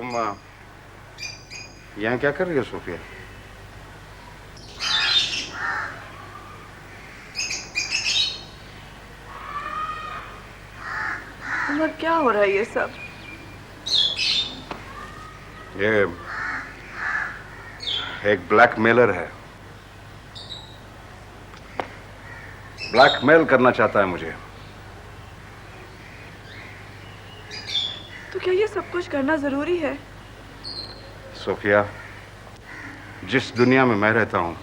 तुम यहाँ क्या कर रही हो सोफिया? उमर, क्या हो रहा है ये सब? ये एक ब्लैकमेलर है, ब्लैकमेल करना चाहता है मुझे। तो क्या ये सब कुछ करना जरूरी है? सोफिया, जिस दुनिया में मैं रहता हूं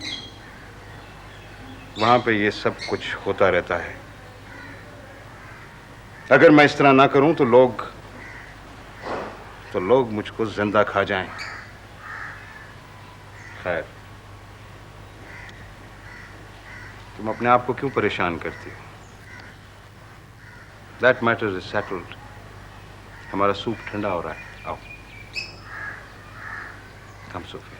वहां पे ये सब कुछ होता रहता है। अगर मैं इस तरह ना करूं तो लोग मुझको जिंदा खा जाएं। खैर, तुम अपने आप को क्यों परेशान करती हो? That matter is settled. हमारा सूप ठंडा हो रहा है, आओ। कम सोफिया।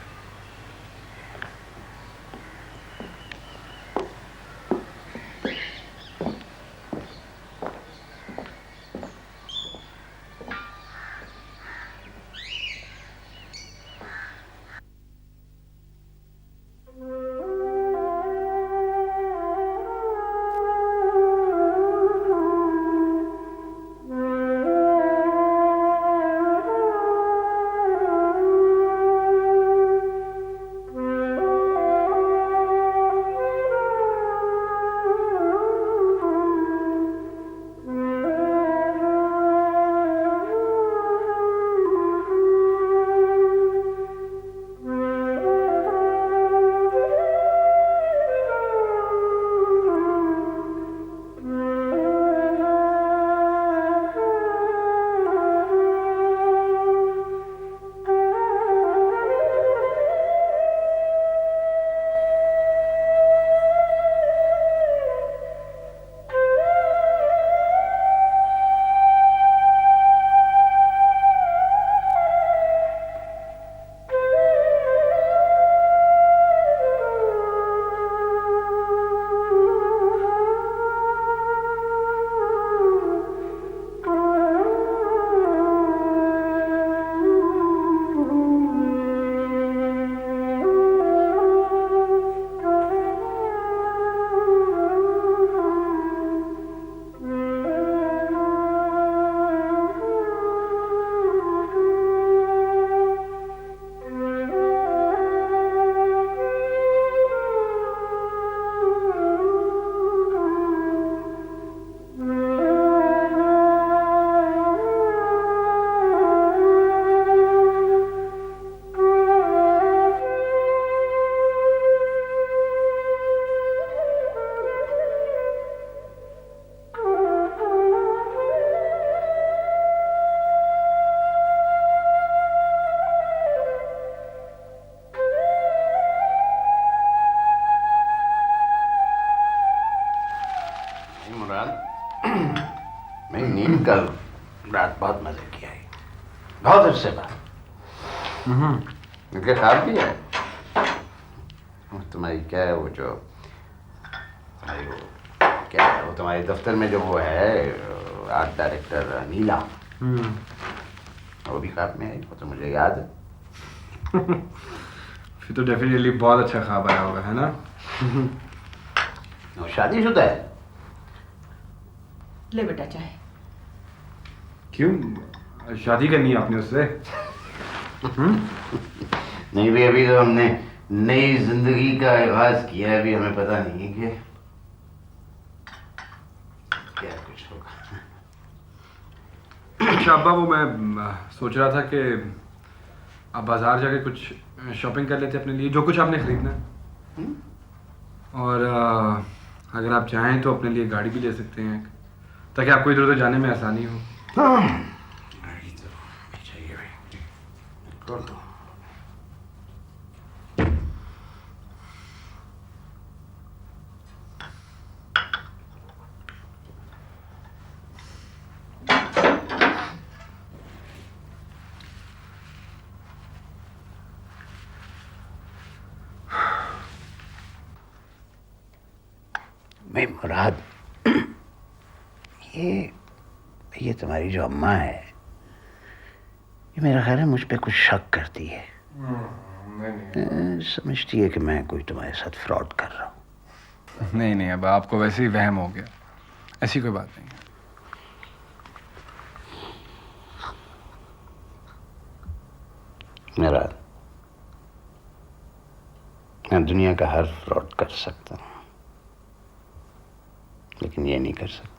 मेरी नींद कल रात बहुत मजे की आई, बहुत अच्छे बात। उनके ख्वाब भी है। तुम्हारी क्या है वो जो तुम्हारी वो क्या है वो तुम्हारे दफ्तर में जो वो है आर्ट डायरेक्टर नीला, वो भी ख्वाब में आई, वो तो मुझे याद है। फिर तो डेफिनेटली बहुत अच्छा ख्वाब आया होगा, है ना? वो शादीशुदा है। ले बेटा चाय। क्यों, शादी करनी है आपने उससे? नहीं भी, अभी तो हमने नई जिंदगी का आगाज किया है, अभी हमें पता नहीं कि क्या कुछ होगा। अच्छा अब्बा, वो मैं सोच रहा था कि आप बाजार जाके कुछ शॉपिंग कर लेते अपने लिए, जो कुछ आपने खरीदना है। और अगर आप चाहें तो अपने लिए गाड़ी भी ले सकते हैं, ताकि आपको इधर उधर जाने में आसानी हो। गाड़ी तो चाहिए भाई, कर दो। मैं मुराद, ये तुम्हारी जो अम्मा है, ये मेरा ख्याल है मुझ पे कुछ शक करती है। नहीं समझती है कि मैं कोई तुम्हारे साथ फ्रॉड कर रहा हूँ। नहीं, अब आपको वैसे ही वहम हो गया, ऐसी कोई बात नहीं है। मेरा मैं दुनिया का हर फ्रॉड कर सकता हूँ, लेकिन ये नहीं कर सकता।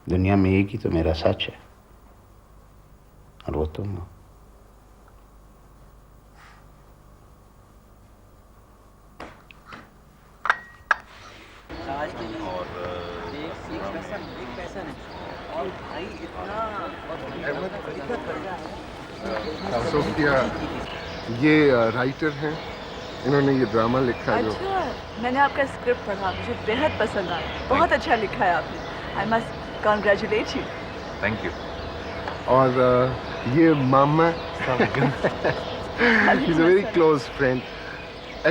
दुनिया में एक ही तो मेरा सच है, और वो तुम हो। सोफिया ये राइटर हैं, इन्होंने ये ड्रामा लिखा है जो अच्छा, मैंने आपका स्क्रिप्ट पढ़ा, मुझे बेहद पसंद आया। बहुत अच्छा लिखा है आपने। I must congratulate you. Thank you. और ये मामा he's a very close friend.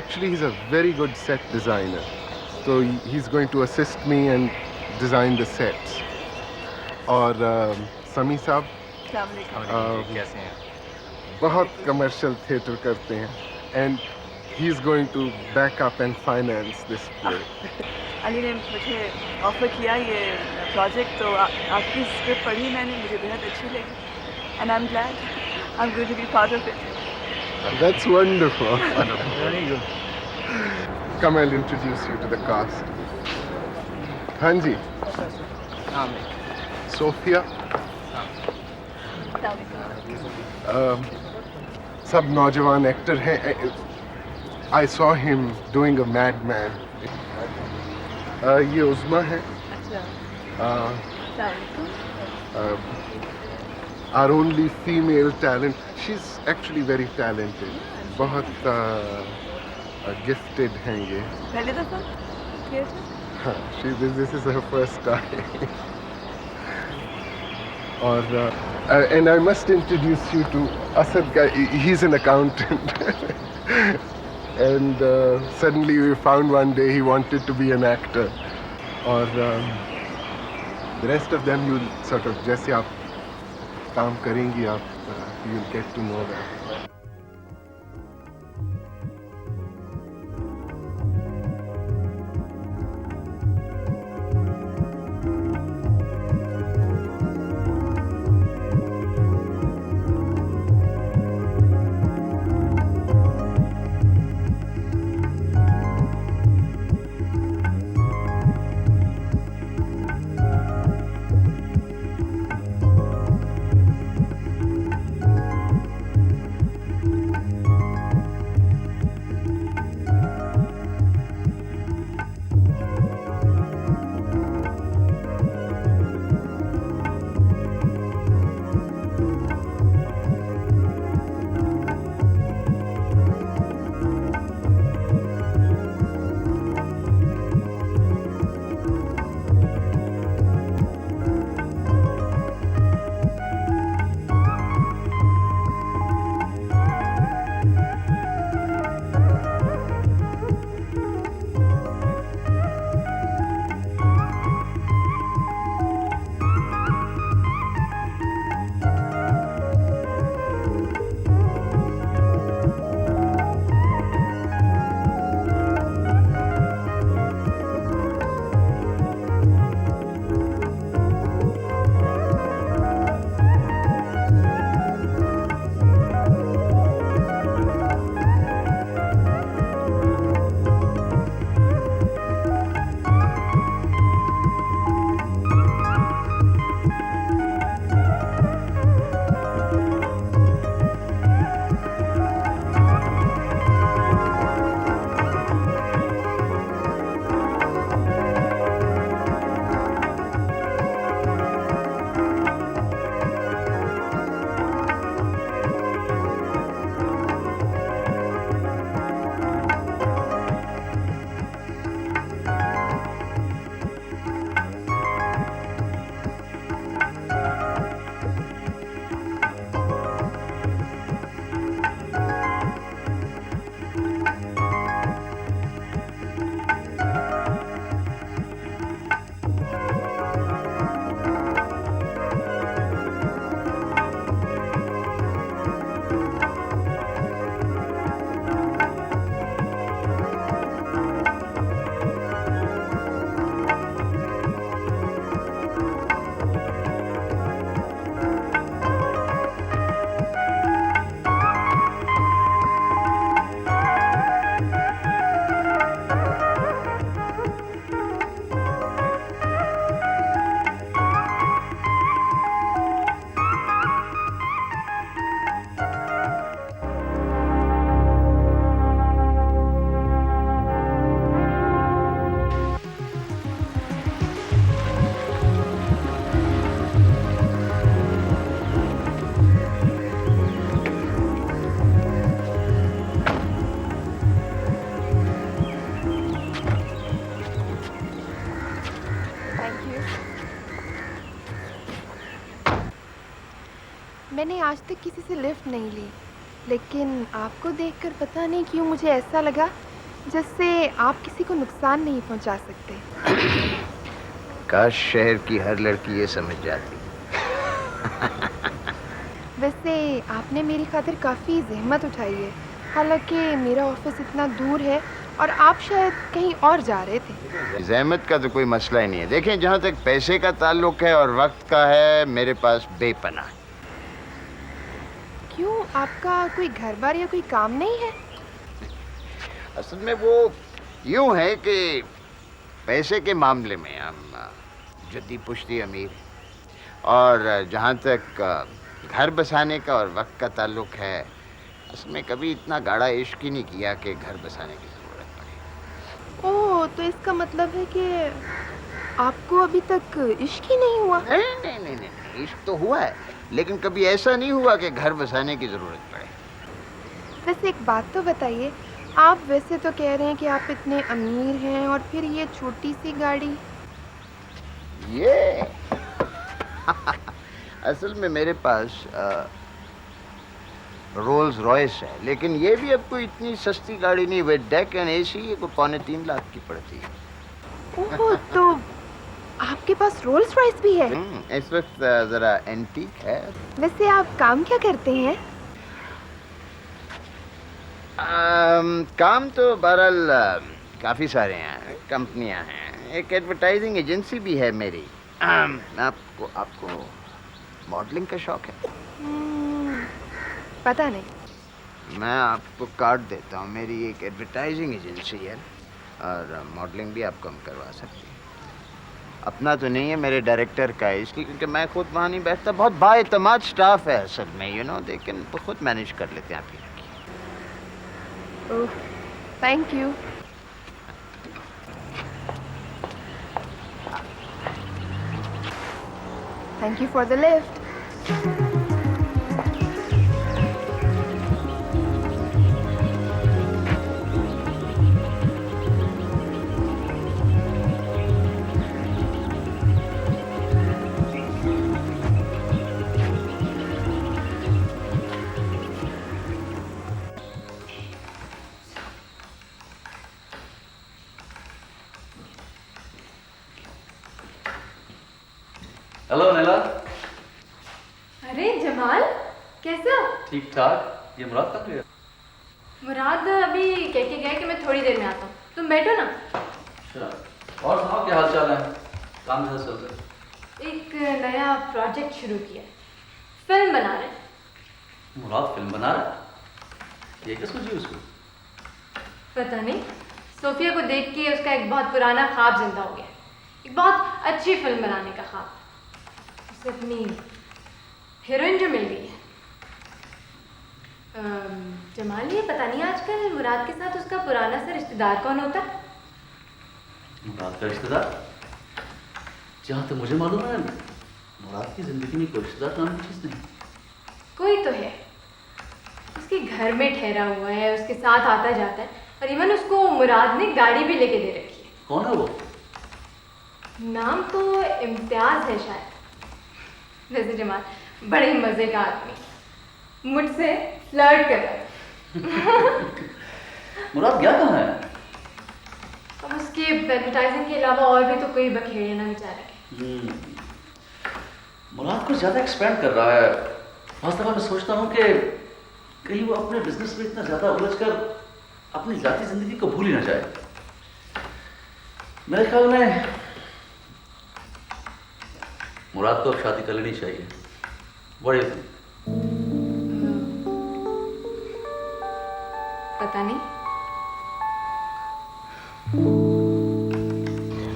Actually, he's a very good set designer. So he's going to assist me and design the sets. और समी साहब कैसे हैं? बहुत कमर्शियल थिएटर करते हैं, and he's going to back up and finance this play. Ali ने मुझे ऑफर किया ये प्रोजेक्ट, तो आपकी स्क्रिप्ट पढ़ी मैंने, मुझे बेहद अच्छी लगी, and I am glad I am going to be part of it. That's wonderful. Very good. Come, I'll introduce you to the cast. Hanji. Sophia. सब नौजवान एक्टर हैं. I saw him doing a madman. ये उस्मा है. Our only female talent. She's actually very talented. बहुत gifted हैं ये. पहली दफा थिएटर? हाँ, this is her first time. और and I must introduce you to Asad guy. He's an accountant. And suddenly we found one day he wanted to be an actor. और the rest of them you'll sort of जैसे आप काम करेंगी आप you'll get to know that. मैंने आज तक किसी से लिफ्ट नहीं ली, लेकिन आपको देखकर पता नहीं क्यों मुझे ऐसा लगा जैसे आप किसी को नुकसान नहीं पहुंचा सकते। काश शहर की हर लड़की ये समझ जाती। वैसे आपने मेरी खातिर काफ़ी जहमत उठाई है, हालांकि मेरा ऑफिस इतना दूर है और आप शायद कहीं और जा रहे थे। जहमत का तो कोई मसला ही नहीं है। देखें, जहाँ तक पैसे का ताल्लुक है और वक्त का है, मेरे पास बेपनाह है। क्यों, आपका कोई घर बार या कोई काम नहीं है? असल में वो यूं है कि पैसे के मामले में हम जद्दी पुश्ती अमीर हैं, और जहाँ तक घर बसाने का और वक्त का ताल्लुक है, असल में कभी इतना गाढ़ा इश्क ही नहीं किया कि घर बसाने की ज़रूरत पड़े। ओह, तो इसका मतलब है कि आपको अभी तक इश्क ही नहीं हुआ? नहीं, इश्क तो हुआ है, लेकिन कभी ऐसा नहीं हुआ कि घर बसाने की ज़रूरत पड़े। वैसे एक बात तो बताइए, आप वैसे तो कह रहे हैं कि आप इतने अमीर हैं, और फिर ये छोटी सी गाड़ी? ये असल में मेरे पास रोल्स रॉयस है, लेकिन ये भी अब कोई इतनी सस्ती गाड़ी नहीं। विद डेक एंड एसी ये कोई 2.25 लाख की पड़ती है। ओह, तो आपके पास रोल्स रॉयस भी है? इस वक्त ज़रा एंटीक है। वैसे आप काम क्या करते हैं? काम तो बहरहाल काफ़ी सारे हैं, कंपनियां हैं, एक एडवर्टाइजिंग एजेंसी भी है मेरी। आपको मॉडलिंग का शौक है? पता नहीं। मैं आपको कार्ड देता हूँ, मेरी एक एडवर्टाइजिंग एजेंसी है, और मॉडलिंग भी आपको हम करवा सकते हैं। अपना तो नहीं है, मेरे डायरेक्टर का है, इसलिए क्योंकि मैं खुद वहाँ नहीं बैठता। बहुत बाएतमाद स्टाफ है असल में, लेकिन खुद मैनेज कर लेते हैं। आप ही रखिए। Oh, thank you. Thank you for the lift. Hello Naila. अरे जमाल, कैसा? ठीक ठाक। ये मुराद कब गया? मुराद अभी कह के गया कि मैं थोड़ी देर में आता हूँ, तुम बैठो ना। अच्छा, और सुनाओ क्या हाल चाल है? काम कैसा चल रहा है? एक नया प्रोजेक्ट शुरू किया, फिल्म बना रहे हैं। मुराद फिल्म बना रहा है? ये क्या सोची उसको? पता नहीं, सोफिया को देख के उसका एक बहुत पुराना ख्वाब जिंदा हो गया, एक बहुत अच्छी फिल्म बनाने का ख्वाब। उसे अपनी हीरोइन जो मिल गई है। जमाल, ये पता नहीं आजकल मुराद के साथ उसका पुराना सा रिश्तेदार कौन होता है? मुराद का रिश्तेदार? जहाँ तक मुझे मालूम है, मुराद की जिंदगी में कोई रिश्तेदार नाम की चीज़ नहीं। कोई तो है, उसके घर में ठहरा हुआ है, उसके साथ आता जाता है, और इवन उसको मुराद ने गाड़ी भी लेके दे रखी है। कौन है वो? नाम तो इम्तियाज है शायद। वैसे जमाल बड़े मजे का आदमी, मुझसे फ्लर्ट कर रहा है। मुराद गया कहाँ है? अब उसके एडवर्टाइजिंग के अलावा और भी तो कोई बखेड़े ना बेचारे। मुराद कुछ ज़्यादा एक्सपेंड कर रहा है। बहुत दफ़ा मैं सोचता हूँ कि कहीं वो अपने बिजनेस में इतना ज़्यादा उलझ कर अपनी ज़ाती ज़िंदगी को भूल ही ना जाए। मेरे ख्याल में मुराद को अब शादी कर लेनी चाहिए। बड़े पता नहीं,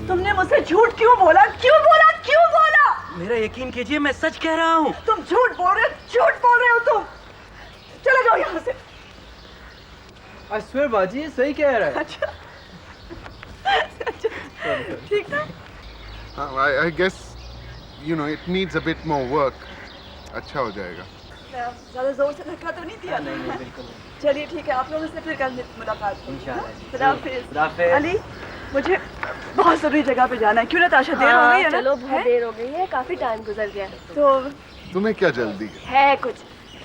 तुमने मुझसे झूठ क्यों बोला? क्यों बोला? क्यों बोला? मेरा यकीन कीजिए, मैं सच कह रहा हूँ। तुम झूठ बोल रहे हो तुम। चले जाओ यहाँ से। I swear बाजी, ये सही कह रहा है। अच्छा, ठीक था। I guess it needs a bit more work. अच्छा हो जाएगा। ज़्यादा जोर से धक्का तो नहीं दिया? नहीं, बिल्कुल। चलिए ठीक है, आप लोगों से फिर कल मुलाकात होगी। इंशाल्लाह। खुदा हाफिज़। खुदा हाफिज़। अली, मुझे बहुत ज़रूरी जगह पे जाना है। क्यों नताशा, देर हो गई है ना? चलो, बहुत देर हो गई है, काफी टाइम गुजर गया है। तो तुम्हें क्या जल्दी है? है कुछ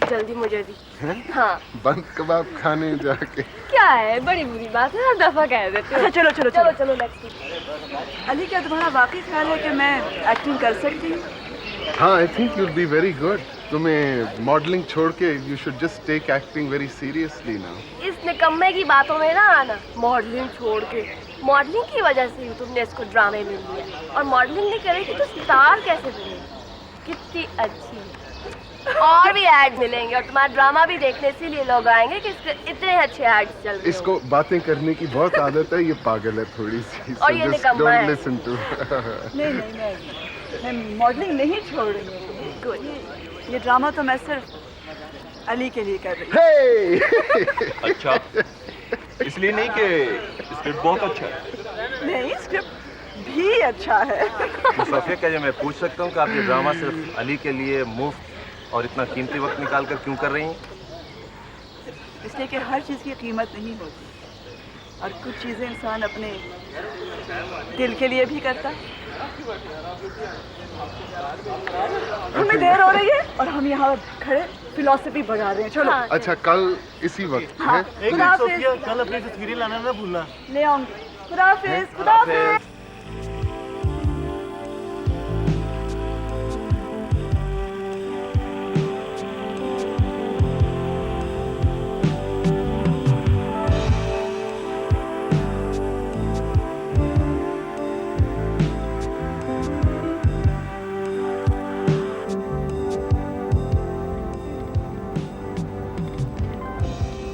जल्दी मुझे भी। हैं? हाँ। बंद कबाब खाने जाके। क्या है, बड़ी बुरी बात है, हर दफा कह देते हो। चलो चलो चलो चलो चलो लेट्स। अली, क्या तुम्हारा वाकई ख्याल है कि मैं एक्टिंग कर सकती हूँ? हाँ, I think you will be very good. तुम्हें मॉडलिंग छोड़ के you should just take acting very seriously now. इस निकम्मे की बातों में ना आना। मॉडलिंग छोड़ के, मॉडलिंग की वजह से ही तुमने इसको ड्रामे में लिया, और मॉडलिंग नहीं करेगी तो स्टार कैसे बनेगी? कितनी अच्छी है। और भी ऐड मिलेंगे और तुम्हारा ड्रामा भी देखने इसीलिए लोग आएंगे कि इसके इतने अच्छे ऐड चल रहे हैं। इसको बातें करने की बहुत आदत है, ये पागल है थोड़ी सी। और ये निकम्मा है। Listen to. नहीं नहीं, मैं मॉडलिंग नहीं छोड़ रही हूँ। गुड। ये ड्रामा तो मैं सिर्फ अली के लिए कर रही हूँ। अच्छा, इसलिए नहीं कि स्क्रिप्ट बहुत अच्छा है? नहीं, स्क्रिप्ट भी अच्छा है। तो सोफिया, क्या मैं पूछ सकता हूँ कि आप ये ड्रामा सिर्फ अली के लिए मुफ्त और इतना कीमती वक्त निकाल कर क्यों कर रही हैं? इसलिए कि हर चीज़ की कीमत नहीं होती, और कुछ चीज़ें इंसान अपने दिल के लिए भी करता है। हमें देर हो रही है और हम यहाँ खड़े फिलॉसफी बढ़ा रहे हैं। चलो। हाँ, अच्छा, कल इसी वक्त हाँ, है? खुदा हाफिज। कल अपनी तस्वीरें लाना ना भूलना। ले आऊंगी। खुदा हाफिज। खुदा हाफिज।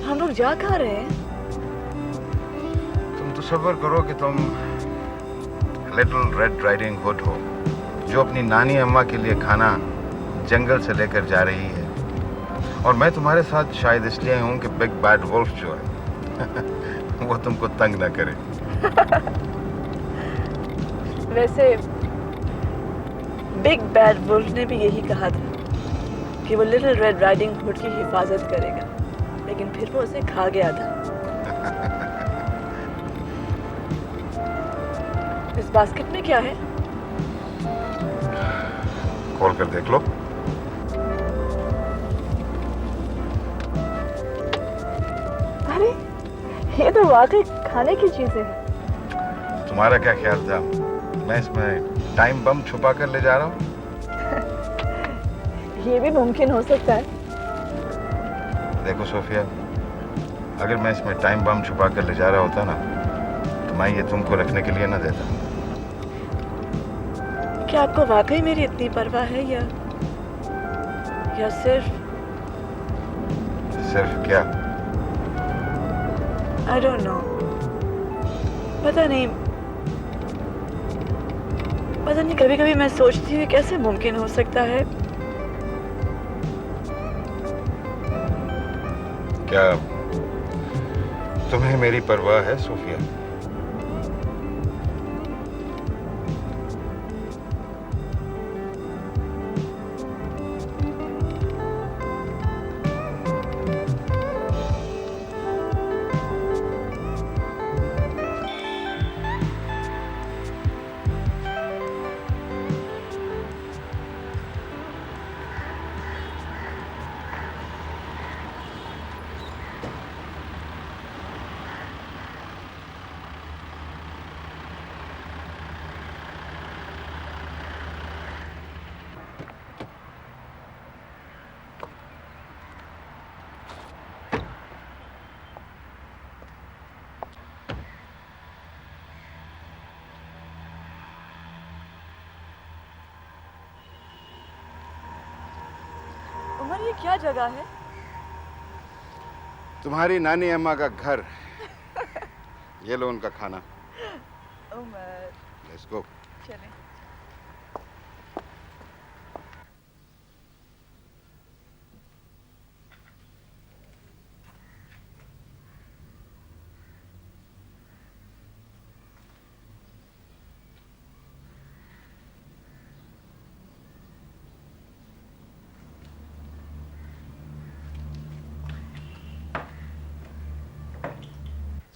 हम लोग जा कहाँ रहे हैं? तुम तसव्वुर करो कि तुम लिटिल रेड राइडिंग हुड हो, जो अपनी नानी अम्मा के लिए खाना जंगल से लेकर जा रही है, और मैं तुम्हारे साथ शायद इसलिए हूँ कि बिग बैड वुल्फ जो है वो तुमको तंग ना करे। वैसे बिग बैड वुल्फ ने भी यही कहा था कि वो लिटिल रेड राइडिंग हुड की हिफाजत करेगा, लेकिन फिर वो उसे खा गया था। इस बास्केट में क्या है? खोल कर देख लो। अरे, ये तो वाकई खाने की चीजें हैं। तुम्हारा क्या ख्याल था? मैं इसमें टाइम बम छुपा कर ले जा रहा हूँ? ये भी मुमकिन हो सकता है। देखो सोफिया, अगर मैं इसमें टाइम बम छुपा कर ले जा रहा होता ना, तो मैं ये तुमको रखने के लिए ना देता। क्या आपको वाकई मेरी इतनी परवाह है, या सिर्फ क्या? I don't know. पता नहीं, कभी कभी मैं सोचती हूँ कैसे मुमकिन हो सकता है। क्या तुम्हें मेरी परवाह है सोफिया? उमर, ये क्या जगह है? तुम्हारी नानी अम्मा का घर। ये लो उनका खाना। Umar, let's go. चलें।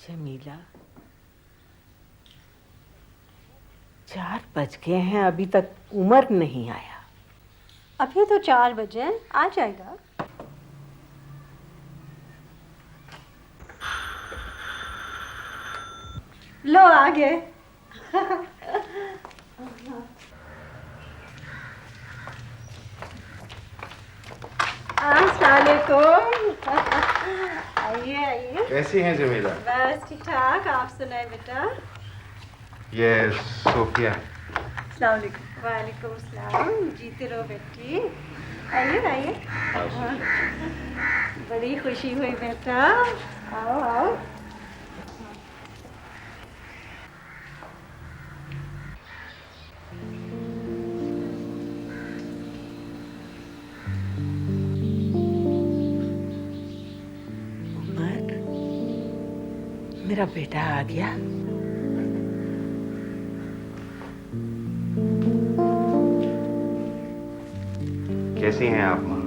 जमीला, 4 बज गए हैं, अभी तक उमर नहीं आया। अभी तो 4 बजे हैं, आ जाएगा। लो आ गए। अस्सलामुअलैकुम। आइए आइए। कैसी हैं जमीला? बस ठीक ठाक, आप सुनाए बेटा। ये सोफिया। अस्सलाम वालेकुम। वालेकुम सलाम। जीते रहो बेटी। आइए आइए। बड़ी खुशी हुई बेटा। आओ आओ। मेरा बेटा आ गया। कैसी हैं आप माँ?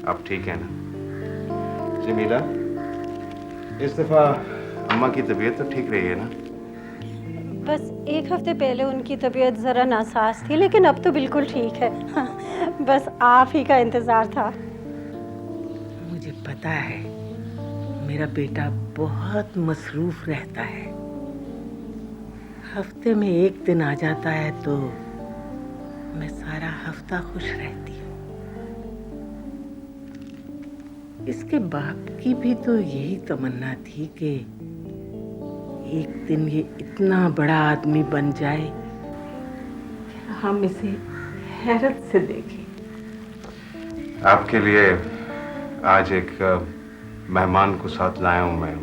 आप ठीक है ना? जमीला, इस दफा अम्मा की तबीयत तो ठीक रही है ना? बस 1 हफ्ते पहले उनकी तबीयत ज़रा नासाज थी, लेकिन अब तो बिल्कुल ठीक है। बस आप ही का इंतज़ार था। मुझे पता है मेरा बेटा बहुत मसरूफ रहता है। हफ्ते में 1 दिन आ जाता है तो मैं सारा हफ्ता खुश रहती हूँ। इसके बाप की भी तो यही तमन्ना थी कि एक दिन ये इतना बड़ा आदमी बन जाए कि हम इसे हैरत से देखें। आपके लिए आज एक मेहमान को साथ लाया हूं मैं।